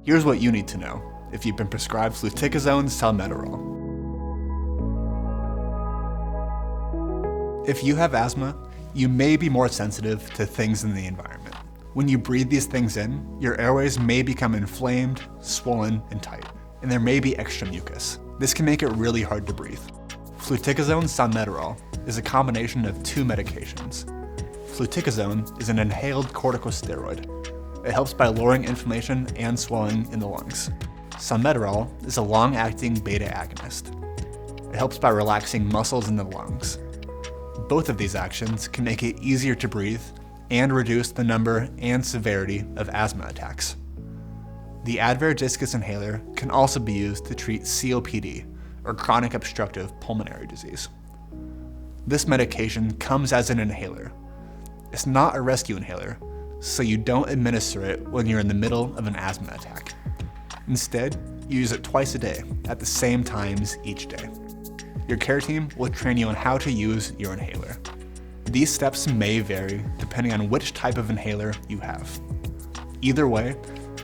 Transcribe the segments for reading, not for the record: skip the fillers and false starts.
Here's what you need to know if you've been prescribed Fluticasone Salmeterol. If you have asthma, you may be more sensitive to things in the environment. When you breathe these things in, your airways may become inflamed, swollen, and tight, and there may be extra mucus. This can make it really hard to breathe. Fluticasone Salmeterol is a combination of two medications. Fluticasone is an inhaled corticosteroid. It helps by lowering inflammation and swelling in the lungs. Salmeterol is a long-acting beta agonist. It helps by relaxing muscles in the lungs. Both of these actions can make it easier to breathe and reduce the number and severity of asthma attacks. The Advair Diskus inhaler can also be used to treat COPD, or chronic obstructive pulmonary disease. This medication comes as an inhaler. It's not a rescue inhaler, so you don't administer it when you're in the middle of an asthma attack. Instead, you use it twice a day at the same times each day. Your care team will train you on how to use your inhaler. These steps may vary depending on which type of inhaler you have. Either way,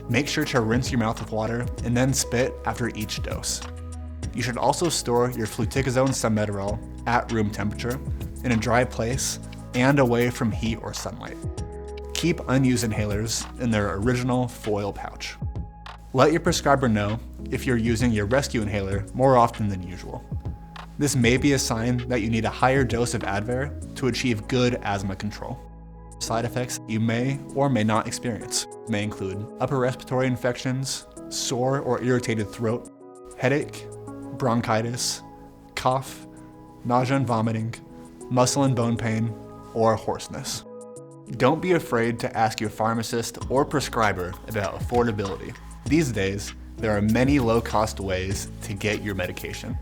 make sure to rinse your mouth with water and then spit after each dose. You should also store your Fluticasone Salmeterol at room temperature, in a dry place, and away from heat or sunlight. Keep unused inhalers in their original foil pouch. Let your prescriber know if you're using your rescue inhaler more often than usual. This may be a sign that you need a higher dose of Advair to achieve good asthma control. Side effects you may or may not experience may include upper respiratory infections, sore or irritated throat, headache, bronchitis, cough, nausea and vomiting, muscle and bone pain, or hoarseness. Don't be afraid to ask your pharmacist or prescriber about affordability. These days, there are many low-cost ways to get your medication.